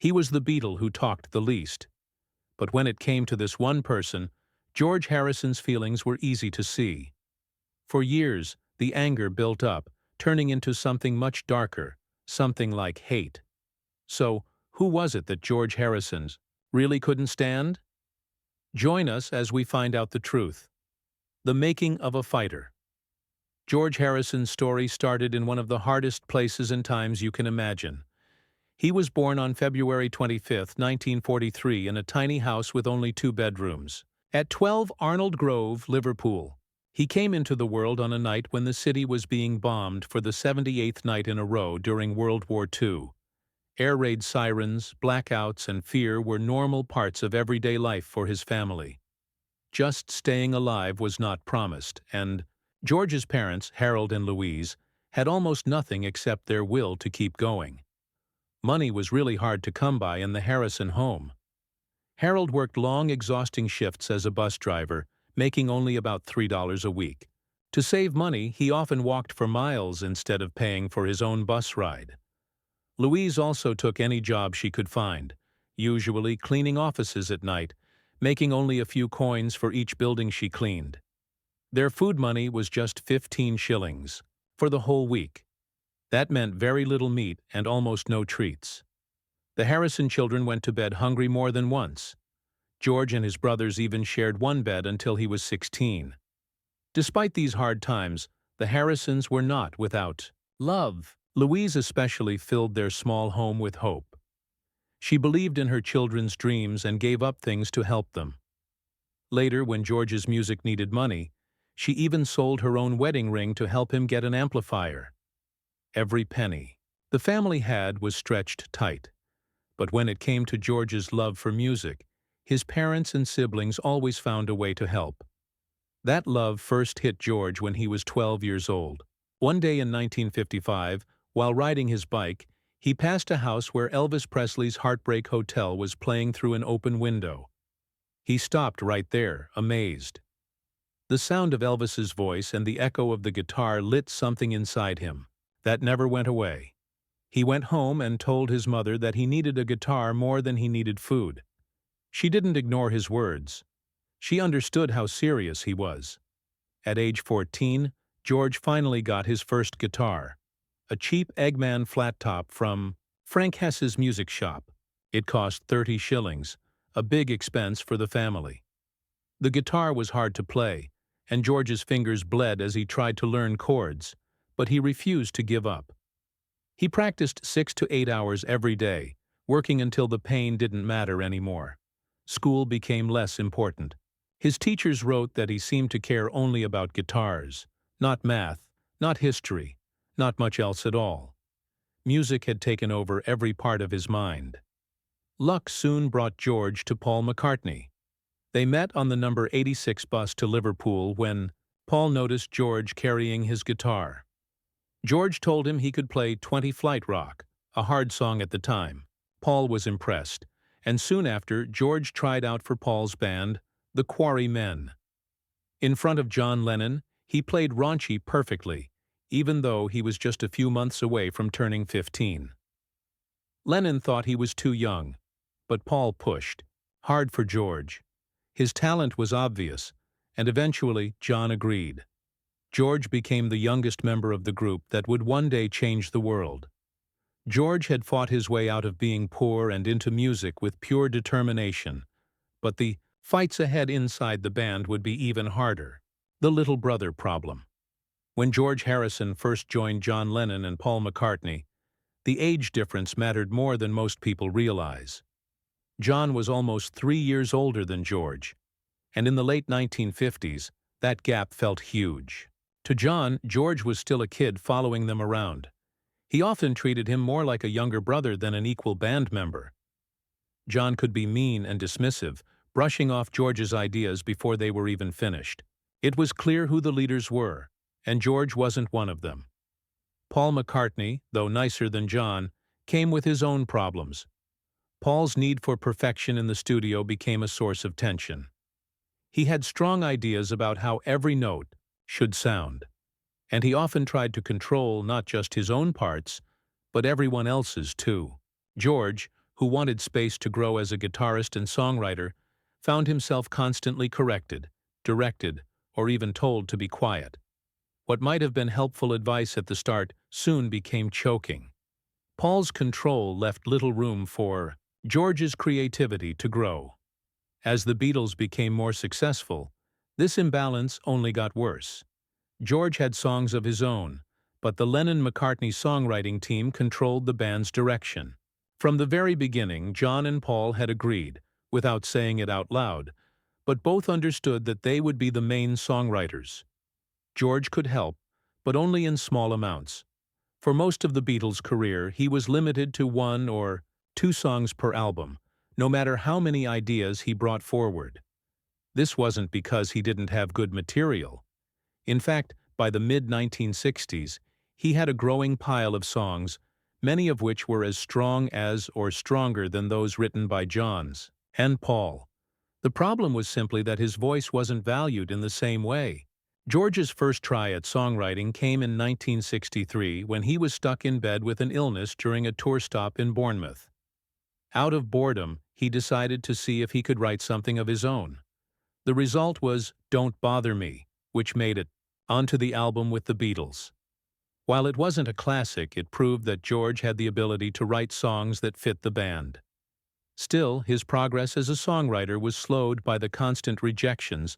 He was the Beatle who talked the least. But when it came to this one person, George Harrison's feelings were easy to see. For years, the anger built up, turning into something much darker, something like hate. So, who was it that George Harrison really couldn't stand? Join us as we find out the truth. The making of a fighter. George Harrison's story started in one of the hardest places and times you can imagine. He was born on February 25, 1943, in a tiny house with only 2 bedrooms. At 12 Arnold Grove, Liverpool. He came into the world on a night when the city was being bombed for the 78th night in a row during World War II. Air raid sirens, blackouts, and fear were normal parts of everyday life for his family. Just staying alive was not promised, and George's parents, Harold and Louise, had almost nothing except their will to keep going. Money was really hard to come by in the Harrison home. Harold worked long, exhausting shifts as a bus driver, making only about $3 a week. To save money, he often walked for miles instead of paying for his own bus ride. Louise also took any job she could find, usually cleaning offices at night, making only a few coins for each building she cleaned. Their food money was just 15 shillings for the whole week. That meant very little meat and almost no treats. The Harrison children went to bed hungry more than once. George and his brothers even shared one bed until he was 16. Despite these hard times, the Harrisons were not without love. Louise especially filled their small home with hope. She believed in her children's dreams and gave up things to help them. Later, when George's music needed money, she even sold her own wedding ring to help him get an amplifier. Every penny the family had was stretched tight. But when it came to George's love for music, his parents and siblings always found a way to help. That love first hit George when he was 12 years old. One day in 1955, while riding his bike, he passed a house where Elvis Presley's Heartbreak Hotel was playing through an open window. He stopped right there, amazed. The sound of Elvis's voice and the echo of the guitar lit something inside him that never went away. He went home and told his mother that he needed a guitar more than he needed food. She didn't ignore his words. She understood how serious he was. At age 14, George finally got his first guitar, a cheap Eggman flat top from Frank Hess's music shop. It cost 30 shillings, a big expense for the family. The guitar was hard to play, and George's fingers bled as he tried to learn chords, but he refused to give up. He practiced 6 to 8 hours every day, working until the pain didn't matter anymore. School became less important. His teachers wrote that he seemed to care only about guitars, not math, not history, not much else at all. Music had taken over every part of his mind. Luck soon brought George to Paul McCartney. They met on the number 86 bus to Liverpool when Paul noticed George carrying his guitar. George told him he could play 20 Flight Rock, a hard song at the time. Paul was impressed, and soon after, George tried out for Paul's band, the Quarrymen. In front of John Lennon, he played raunchy perfectly, even though he was just a few months away from turning 15. Lennon thought he was too young, but Paul pushed hard for George. His talent was obvious, and eventually John agreed. George became the youngest member of the group that would one day change the world. George had fought his way out of being poor and into music with pure determination, but the fights ahead inside the band would be even harder. The little brother problem. When George Harrison first joined John Lennon and Paul McCartney, the age difference mattered more than most people realize. John was almost 3 years older than George, and in the late 1950s, that gap felt huge. To John, George was still a kid following them around. He often treated him more like a younger brother than an equal band member. John could be mean and dismissive, brushing off George's ideas before they were even finished. It was clear who the leaders were, and George wasn't one of them. Paul McCartney, though nicer than John, came with his own problems. Paul's need for perfection in the studio became a source of tension. He had strong ideas about how every note should sound, and he often tried to control not just his own parts, but everyone else's too. George, who wanted space to grow as a guitarist and songwriter, found himself constantly corrected, directed, or even told to be quiet. What might have been helpful advice at the start soon became choking. Paul's control left little room for George's creativity to grow. As the Beatles became more successful, this imbalance only got worse. George had songs of his own, but the Lennon-McCartney songwriting team controlled the band's direction. From the very beginning, John and Paul had agreed, without saying it out loud, but both understood that they would be the main songwriters. George could help, but only in small amounts. For most of the Beatles' career, he was limited to 1 or 2 songs per album, no matter how many ideas he brought forward. This wasn't because he didn't have good material. In fact, by the mid-1960s, he had a growing pile of songs, many of which were as strong as or stronger than those written by Johns and Paul. The problem was simply that his voice wasn't valued in the same way. George's first try at songwriting came in 1963 when he was stuck in bed with an illness during a tour stop in Bournemouth. Out of boredom, he decided to see if he could write something of his own. The result was Don't Bother Me, which made it onto the album with the Beatles. While it wasn't a classic, it proved that George had the ability to write songs that fit the band. Still, his progress as a songwriter was slowed by the constant rejections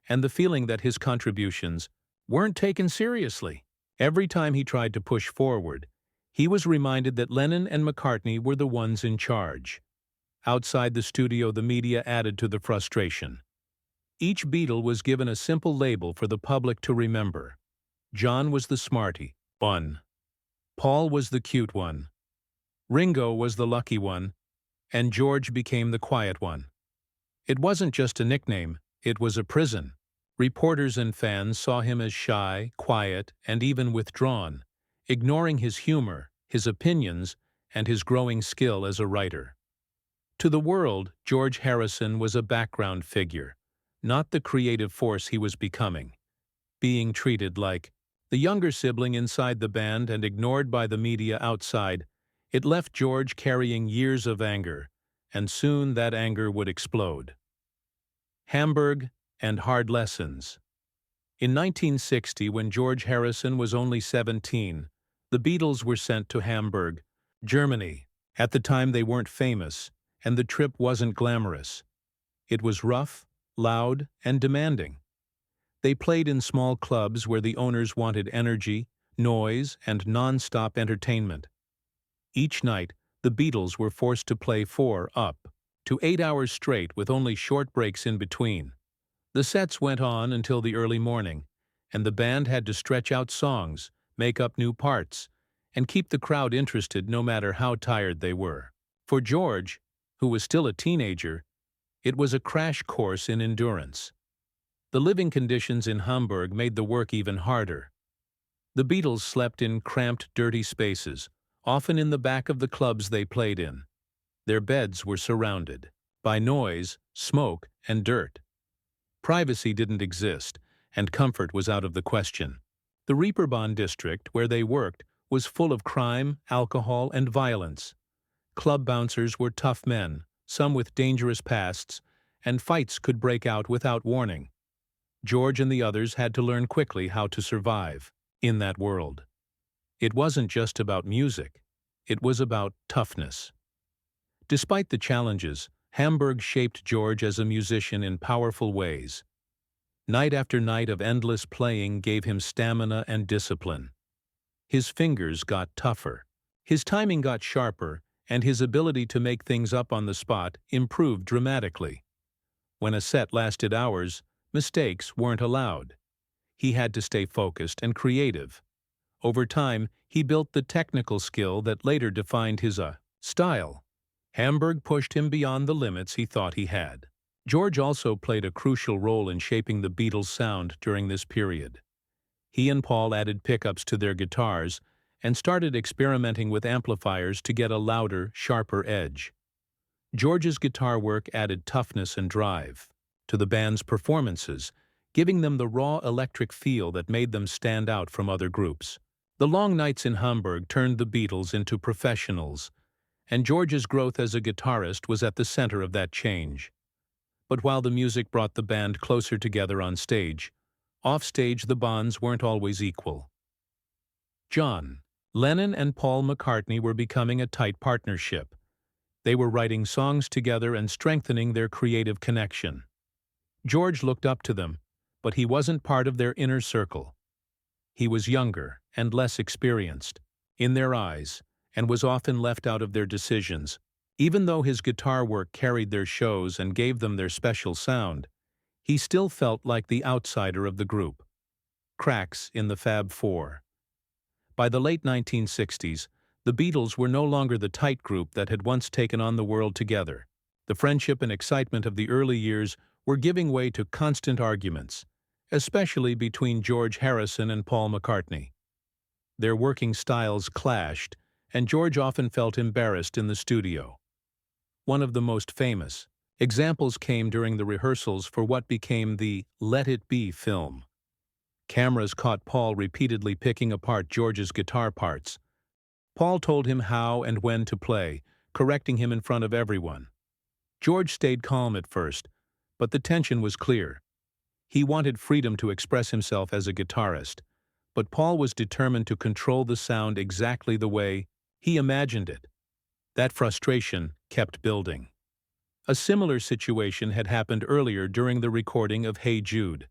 and the feeling that his contributions weren't taken seriously. Every time he tried to push forward, he was reminded that Lennon and McCartney were the ones in charge. Outside the studio, the media added to the frustration. Each Beatle was given a simple label for the public to remember. John was the smarty one. Paul was the cute one. Ringo was the lucky one. And George became the quiet one. It wasn't just a nickname, it was a prison. Reporters and fans saw him as shy, quiet, and even withdrawn, ignoring his humor, his opinions, and his growing skill as a writer. To the world, George Harrison was a background figure, not the creative force he was becoming. Being treated like the younger sibling inside the band and ignored by the media outside, it left George carrying years of anger, and soon that anger would explode. Hamburg and hard lessons. In 1960, when George Harrison was only 17, the Beatles were sent to Hamburg, Germany. At the time they weren't famous, and the trip wasn't glamorous. It was rough, loud, and demanding. They played in small clubs where the owners wanted energy, noise, and non-stop entertainment. Each night, the Beatles were forced to play 4 up to 8 hours straight with only short breaks in between. The sets went on until the early morning, and the band had to stretch out songs, make up new parts, and keep the crowd interested no matter how tired they were. For George, who was still a teenager, it was a crash course in endurance. The living conditions in Hamburg made the work even harder. The Beatles slept in cramped, dirty spaces, often in the back of the clubs they played in. Their beds were surrounded by noise, smoke, and dirt. Privacy didn't exist, and comfort was out of the question. The Reeperbahn district, where they worked, was full of crime, alcohol, and violence. Club bouncers were tough men, some with dangerous pasts, and fights could break out without warning. George and the others had to learn quickly how to survive in that world. It wasn't just about music. It was about toughness. Despite the challenges, Hamburg shaped George as a musician in powerful ways. Night after night of endless playing gave him stamina and discipline. His fingers got tougher. His timing got sharper, and his ability to make things up on the spot improved dramatically. When a set lasted hours, mistakes weren't allowed. He had to stay focused and creative. Over time, he built the technical skill that later defined his style. Hamburg pushed him beyond the limits he thought he had. George also played a crucial role in shaping the Beatles' sound during this period. He and Paul added pickups to their guitars and started experimenting with amplifiers to get a louder, sharper edge. George's guitar work added toughness and drive to the band's performances, giving them the raw electric feel that made them stand out from other groups. The long nights in Hamburg turned the Beatles into professionals, and George's growth as a guitarist was at the center of that change. But while the music brought the band closer together on stage, off-stage the bonds weren't always equal. John Lennon and Paul McCartney were becoming a tight partnership. They were writing songs together and strengthening their creative connection. George looked up to them, but he wasn't part of their inner circle. He was younger and less experienced, in their eyes, and was often left out of their decisions. Even though his guitar work carried their shows and gave them their special sound, he still felt like the outsider of the group. Cracks in the Fab Four. By the late 1960s, the Beatles were no longer the tight group that had once taken on the world together. The friendship and excitement of the early years were giving way to constant arguments, especially between George Harrison and Paul McCartney. Their working styles clashed, and George often felt embarrassed in the studio. One of the most famous examples came during the rehearsals for what became the Let It Be film. Cameras caught Paul repeatedly picking apart George's guitar parts. Paul told him how and when to play, correcting him in front of everyone. George stayed calm at first, but the tension was clear. He wanted freedom to express himself as a guitarist, but Paul was determined to control the sound exactly the way he imagined it. That frustration kept building. A similar situation had happened earlier during the recording of Hey Jude.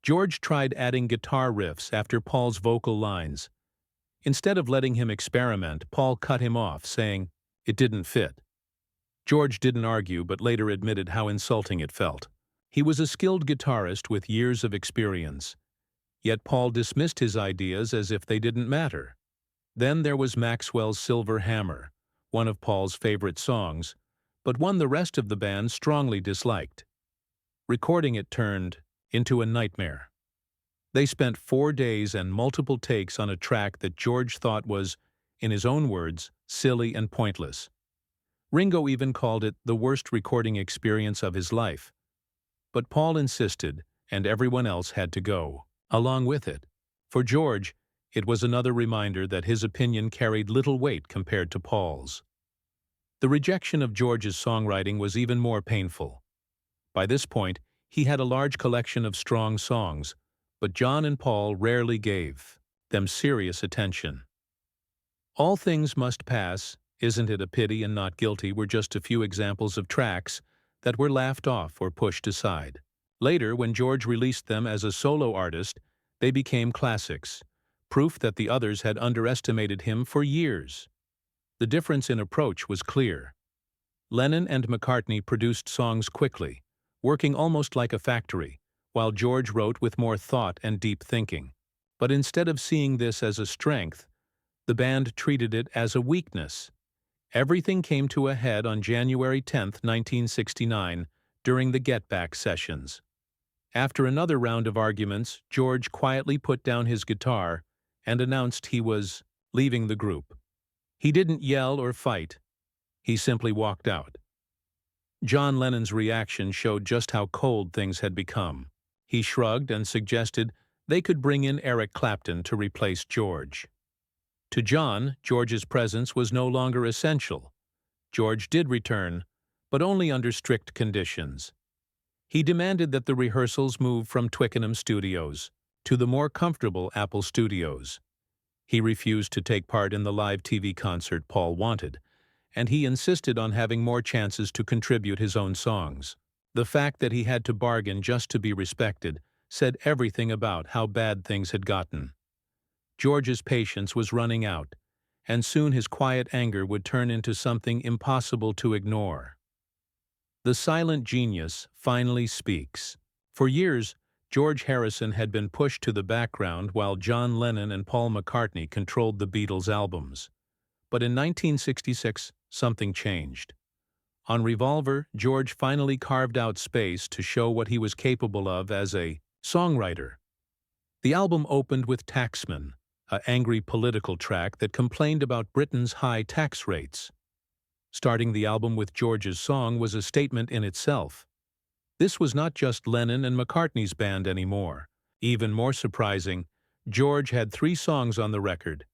George tried adding guitar riffs after Paul's vocal lines. Instead of letting him experiment, Paul cut him off, saying it didn't fit. George didn't argue, but later admitted how insulting it felt. He was a skilled guitarist with years of experience. Yet Paul dismissed his ideas as if they didn't matter. Then there was Maxwell's Silver Hammer, one of Paul's favorite songs, but one the rest of the band strongly disliked. Recording it turned into a nightmare. They spent 4 days and multiple takes on a track that George thought was, in his own words, silly and pointless. Ringo even called it the worst recording experience of his life. But Paul insisted, and everyone else had to go along with it. For George, it was another reminder that his opinion carried little weight compared to Paul's. The rejection of George's songwriting was even more painful. By this point, he had a large collection of strong songs, but John and Paul rarely gave them serious attention. All Things Must Pass, Isn't It a Pity and Not Guilty were just a few examples of tracks that were laughed off or pushed aside. Later, when George released them as a solo artist, they became classics, proof that the others had underestimated him for years. The difference in approach was clear. Lennon and McCartney produced songs quickly, working almost like a factory, while George wrote with more thought and deep thinking. But instead of seeing this as a strength, the band treated it as a weakness. Everything came to a head on January 10, 1969, during the Get Back sessions. After another round of arguments, George quietly put down his guitar and announced he was leaving the group. He didn't yell or fight. He simply walked out. John Lennon's reaction showed just how cold things had become. He shrugged and suggested they could bring in Eric Clapton to replace George. To John, George's presence was no longer essential. George did return, but only under strict conditions. He demanded that the rehearsals move from Twickenham Studios to the more comfortable Apple Studios. He refused to take part in the live TV concert Paul wanted, and he insisted on having more chances to contribute his own songs. The fact that he had to bargain just to be respected said everything about how bad things had gotten. George's patience was running out, and soon his quiet anger would turn into something impossible to ignore. The silent genius finally speaks. For years, George Harrison had been pushed to the background while John Lennon and Paul McCartney controlled the Beatles' albums. But in 1966, something changed. On Revolver, George finally carved out space to show what he was capable of as a songwriter. The album opened with Taxman, an angry political track that complained about Britain's high tax rates. Starting the album with George's song was a statement in itself. This was not just Lennon and McCartney's band anymore. Even more surprising, George had 3 songs on the record: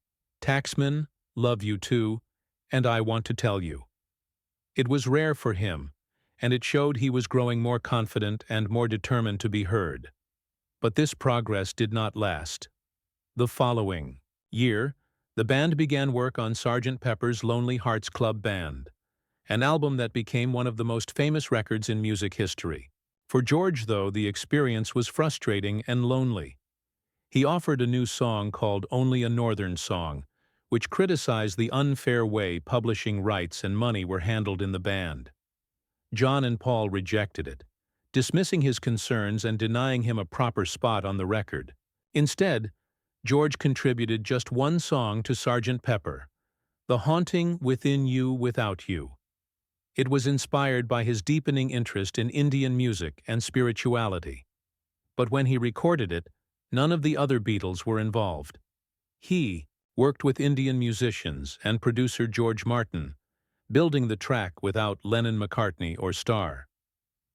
Taxman, Love You Too, and I Want to Tell You. It was rare for him, and it showed he was growing more confident and more determined to be heard. But this progress did not last. The following year, the band began work on Sgt. Pepper's Lonely Hearts Club Band, an album that became one of the most famous records in music history. For George, though, the experience was frustrating and lonely. He offered a new song called Only a Northern Song, which criticized the unfair way publishing rights and money were handled in the band. John and Paul rejected it, dismissing his concerns and denying him a proper spot on the record. Instead, George contributed just one song to Sgt. Pepper, The Haunting Within You Without You. It was inspired by his deepening interest in Indian music and spirituality. But when he recorded it, none of the other Beatles were involved. He worked with Indian musicians and producer George Martin, building the track without Lennon-McCartney or Starr.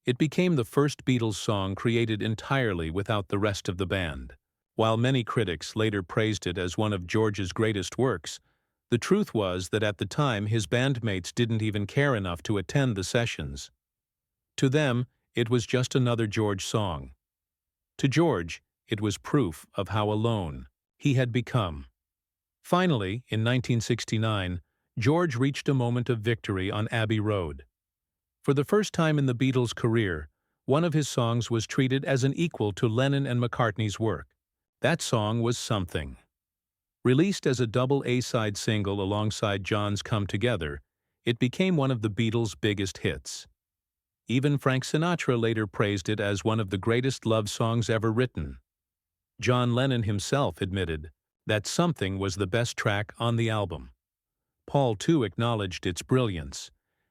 It became the first Beatles song created entirely without the rest of the band. While many critics later praised it as one of George's greatest works, the truth was that at the time his bandmates didn't even care enough to attend the sessions. To them, it was just another George song. To George, it was proof of how alone he had become. Finally, in 1969, George reached a moment of victory on Abbey Road. For the first time in the Beatles' career, one of his songs was treated as an equal to Lennon and McCartney's work. That song was Something. Released as a double A-side single alongside John's Come Together, it became one of the Beatles' biggest hits. Even Frank Sinatra later praised it as one of the greatest love songs ever written. John Lennon himself admitted that Something was the best track on the album. Paul, too, acknowledged its brilliance,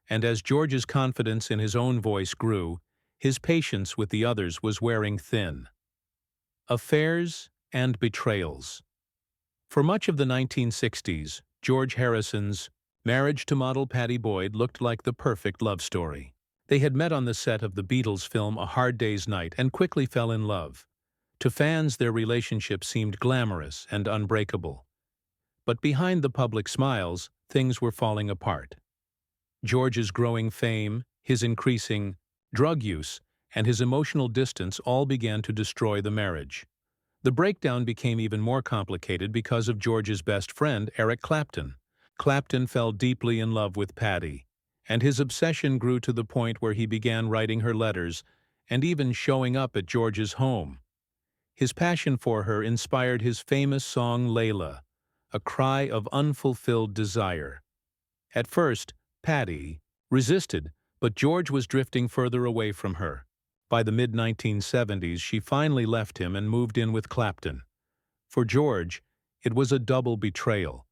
and as George's confidence in his own voice grew, his patience with the others was wearing thin. Affairs and Betrayals. For much of the 1960s, George Harrison's marriage to model Pattie Boyd looked like the perfect love story. They had met on the set of the Beatles' film A Hard Day's Night and quickly fell in love. To fans, their relationship seemed glamorous and unbreakable. But behind the public smiles, things were falling apart. George's growing fame, his increasing drug use, and his emotional distance all began to destroy the marriage. The breakdown became even more complicated because of George's best friend, Eric Clapton. Clapton fell deeply in love with Pattie, and his obsession grew to the point where he began writing her letters and even showing up at George's home. His passion for her inspired his famous song Layla, a cry of unfulfilled desire. At first, Pattie resisted, but George was drifting further away from her. By the mid-1970s, she finally left him and moved in with Clapton. For George, it was a double betrayal.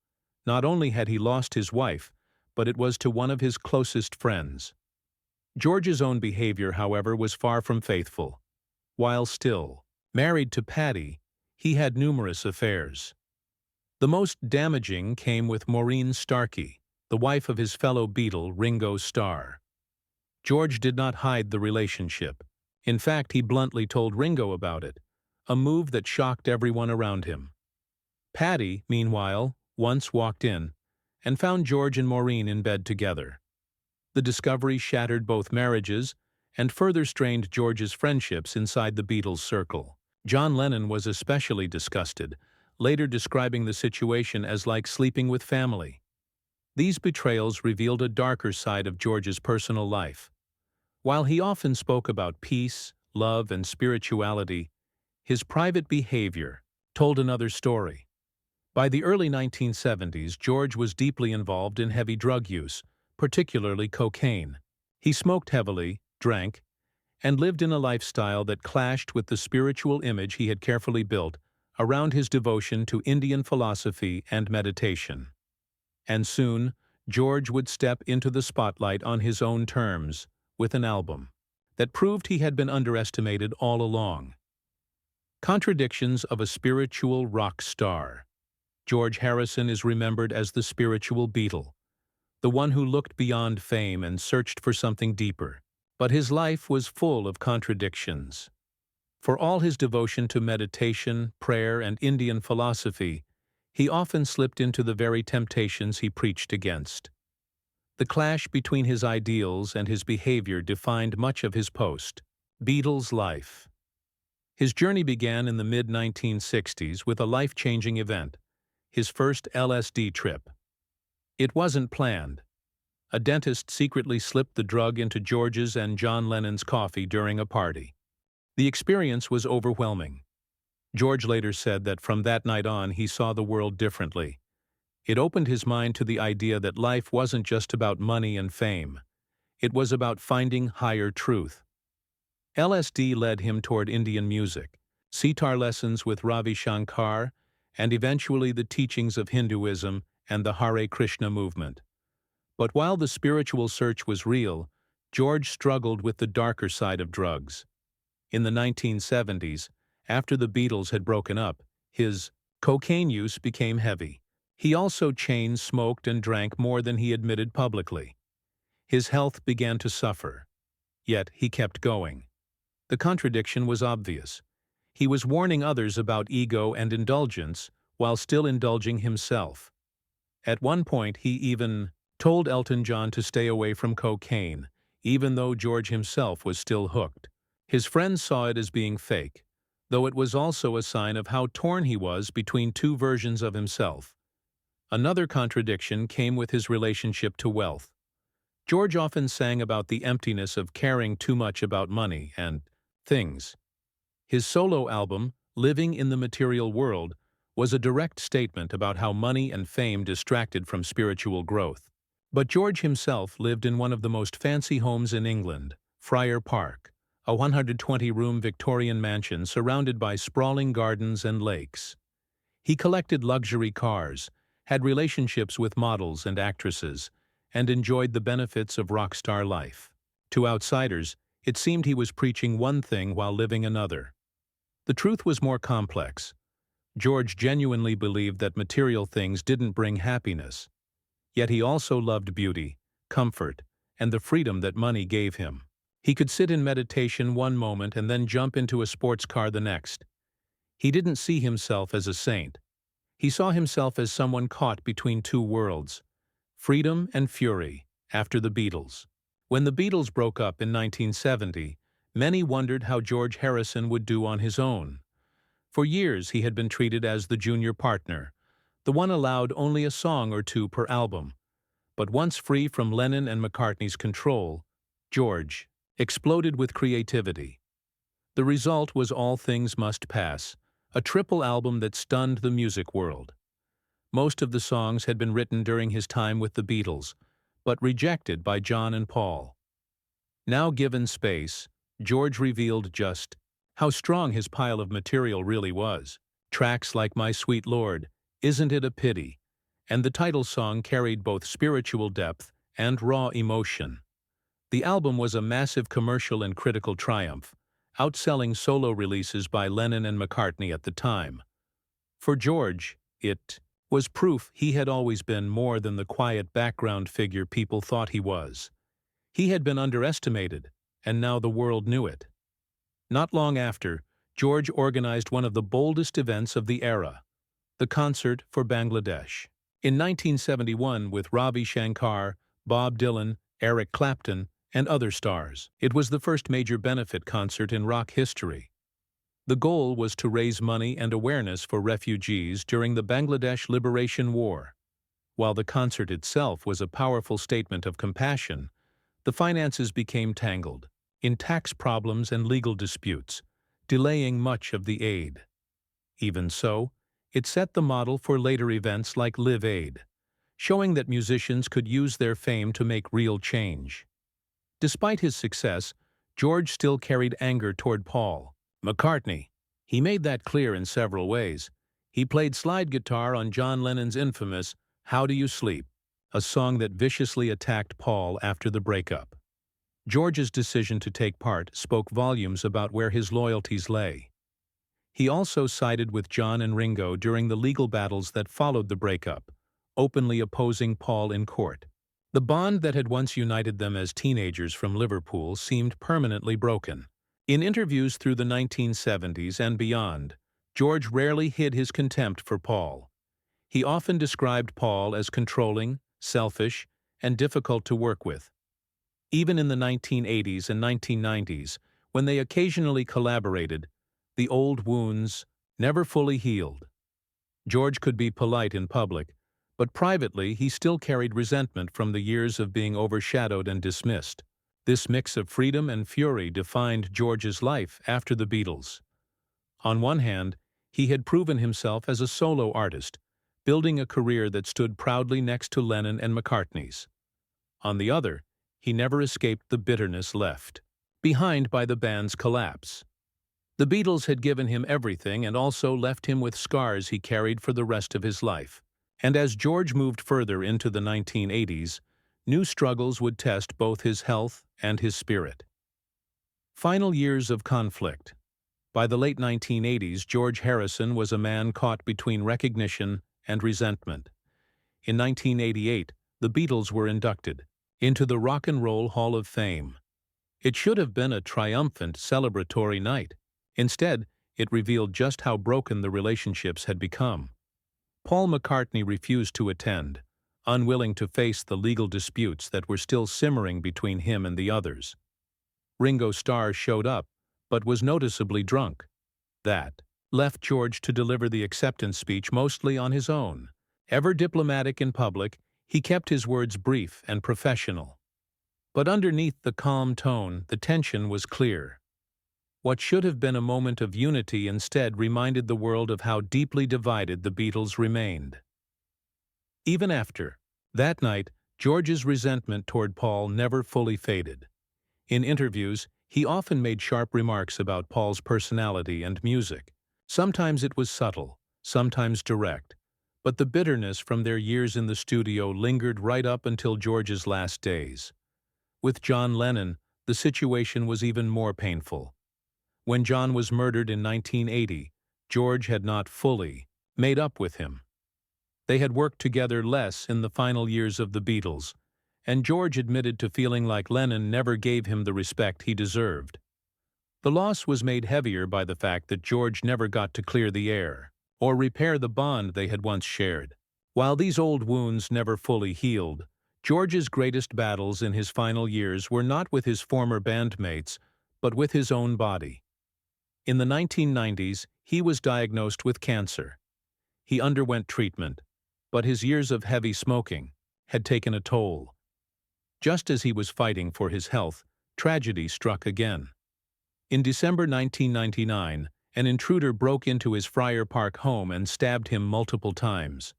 Not only had he lost his wife, but it was to one of his closest friends. George's own behavior, however, was far from faithful. While still married to Pattie, he had numerous affairs. The most damaging came with Maureen Starkey, the wife of his fellow Beatle Ringo Starr. George did not hide the relationship. In fact, he bluntly told Ringo about it, a move that shocked everyone around him. Pattie, meanwhile, once walked in and found George and Maureen in bed together. The discovery shattered both marriages and further strained George's friendships inside the Beatles' circle. John Lennon was especially disgusted, later describing the situation as like sleeping with family. These betrayals revealed a darker side of George's personal life. While he often spoke about peace, love, and spirituality, his private behavior told another story. By the early 1970s, George was deeply involved in heavy drug use, particularly cocaine. He smoked heavily, drank, and lived in a lifestyle that clashed with the spiritual image he had carefully built around his devotion to Indian philosophy and meditation. And soon, George would step into the spotlight on his own terms, with an album that proved he had been underestimated all along. Contradictions of a Spiritual Rock Star. George Harrison is remembered as the spiritual Beatle, the one who looked beyond fame and searched for something deeper. But his life was full of contradictions. For all his devotion to meditation, prayer, and Indian philosophy, he often slipped into the very temptations he preached against. The clash between his ideals and his behavior defined much of his post-Beatles life. His journey began in the mid-1960s with a life-changing event, his first LSD trip. It wasn't planned. A dentist secretly slipped the drug into George's and John Lennon's coffee during a party. The experience was overwhelming. George later said that from that night on he saw the world differently. It opened his mind to the idea that life wasn't just about money and fame. It was about finding higher truth. LSD led him toward Indian music, sitar lessons with Ravi Shankar, and eventually the teachings of Hinduism and the Hare Krishna movement. But while the spiritual search was real, George struggled with the darker side of drugs. In the 1970s, after the Beatles had broken up, his cocaine use became heavy. He also chain smoked and drank more than he admitted publicly. His health began to suffer. Yet he kept going. The contradiction was obvious. He was warning others about ego and indulgence while still indulging himself. At one point, he even told Elton John to stay away from cocaine, even though George himself was still hooked. His friends saw it as being fake, though it was also a sign of how torn he was between two versions of himself. Another contradiction came with his relationship to wealth. George often sang about the emptiness of caring too much about money and things. His solo album, Living in the Material World, was a direct statement about how money and fame distracted from spiritual growth. But George himself lived in one of the most fancy homes in England, Friar Park, a 120-room Victorian mansion surrounded by sprawling gardens and lakes. He collected luxury cars, had relationships with models and actresses, and enjoyed the benefits of rock star life. To outsiders, it seemed he was preaching one thing while living another. The truth was more complex. George genuinely believed that material things didn't bring happiness. Yet he also loved beauty, comfort, and the freedom that money gave him. He could sit in meditation one moment and then jump into a sports car the next. He didn't see himself as a saint. He saw himself as someone caught between two worlds, freedom and fury, after the Beatles. When the Beatles broke up in 1970, many wondered how George Harrison would do on his own. For years he had been treated as the junior partner, the one allowed only a song or two per album. But once free from Lennon and McCartney's control, George exploded with creativity. The result was All Things Must Pass, a triple album that stunned the music world. Most of the songs had been written during his time with the Beatles, but rejected by John and Paul. Now given space, George revealed just how strong his pile of material really was. Tracks like My Sweet Lord, Isn't It a Pity, and the title song carried both spiritual depth and raw emotion. The album was a massive commercial and critical triumph, outselling solo releases by Lennon and McCartney at the time. For George, it was proof he had always been more than the quiet background figure people thought he was. He had been underestimated, and now the world knew it. Not long after, George organized one of the boldest events of the era, the Concert for Bangladesh. In 1971, with Ravi Shankar, Bob Dylan, Eric Clapton, and other stars, it was the first major benefit concert in rock history. The goal was to raise money and awareness for refugees during the Bangladesh Liberation War. While the concert itself was a powerful statement of compassion, the finances became tangled in tax problems and legal disputes, delaying much of the aid. Even so, it set the model for later events like Live Aid, showing that musicians could use their fame to make real change. Despite his success, George still carried anger toward Paul McCartney. He made that clear in several ways. He played slide guitar on John Lennon's infamous How Do You Sleep, a song that viciously attacked Paul after the breakup. George's decision to take part spoke volumes about where his loyalties lay. He also sided with John and Ringo during the legal battles that followed the breakup, openly opposing Paul in court. The bond that had once united them as teenagers from Liverpool seemed permanently broken. In interviews through the 1970s and beyond, George rarely hid his contempt for Paul. He often described Paul as controlling, selfish, and difficult to work with. Even in the 1980s and 1990s, when they occasionally collaborated, the old wounds never fully healed. George could be polite in public, but privately he still carried resentment from the years of being overshadowed and dismissed. This mix of freedom and fury defined George's life after the Beatles. On one hand, he had proven himself as a solo artist, building a career that stood proudly next to Lennon and McCartney's. On the other, he never escaped the bitterness left behind by the band's collapse. The Beatles had given him everything and also left him with scars he carried for the rest of his life. And as George moved further into the 1980s, new struggles would test both his health and his spirit. Final years of conflict. By the late 1980s, George Harrison was a man caught between recognition and resentment. In 1988, the Beatles were inducted into the Rock and Roll Hall of Fame. It should have been a triumphant, celebratory night. Instead, it revealed just how broken the relationships had become. Paul McCartney refused to attend, unwilling to face the legal disputes that were still simmering between him and the others. Ringo Starr showed up, but was noticeably drunk. That left George to deliver the acceptance speech mostly on his own. Ever diplomatic in public, he kept his words brief and professional. But underneath the calm tone, the tension was clear. What should have been a moment of unity instead reminded the world of how deeply divided the Beatles remained. Even after that night, George's resentment toward Paul never fully faded. In interviews, he often made sharp remarks about Paul's personality and music. Sometimes it was subtle, sometimes direct, but the bitterness from their years in the studio lingered right up until George's last days. With John Lennon, the situation was even more painful. When John was murdered in 1980, George had not fully made up with him. They had worked together less in the final years of the Beatles, and George admitted to feeling like Lennon never gave him the respect he deserved. The loss was made heavier by the fact that George never got to clear the air or repair the bond they had once shared. While these old wounds never fully healed, George's greatest battles in his final years were not with his former bandmates, but with his own body. In the 1990s, he was diagnosed with cancer. He underwent treatment, but his years of heavy smoking had taken a toll. Just as he was fighting for his health, tragedy struck again. In December 1999, an intruder broke into his Friar Park home and stabbed him multiple times.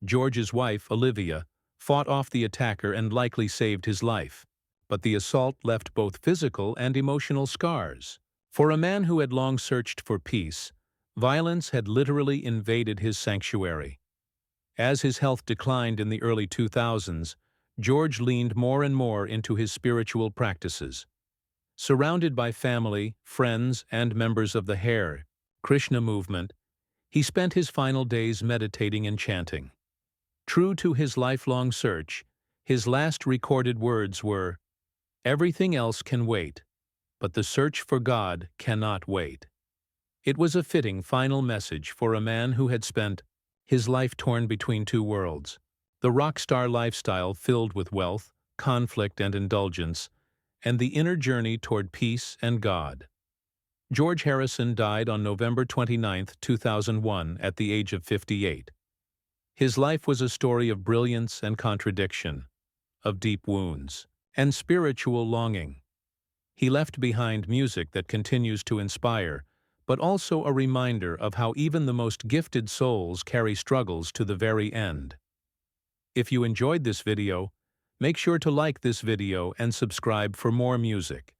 George's wife, Olivia, fought off the attacker and likely saved his life, but the assault left both physical and emotional scars. For a man who had long searched for peace, violence had literally invaded his sanctuary. As his health declined in the early 2000s, George leaned more and more into his spiritual practices. Surrounded by family, friends, and members of the Hare Krishna movement, he spent his final days meditating and chanting. True to his lifelong search, his last recorded words were, "Everything else can wait, but the search for God cannot wait." It was a fitting final message for a man who had spent his life torn between two worlds, the rock star lifestyle filled with wealth, conflict, and indulgence, and the inner journey toward peace and God. George Harrison died on November 29, 2001, at the age of 58. His life was a story of brilliance and contradiction, of deep wounds, and spiritual longing. He left behind music that continues to inspire, but also a reminder of how even the most gifted souls carry struggles to the very end. If you enjoyed this video, make sure to like this video and subscribe for more music.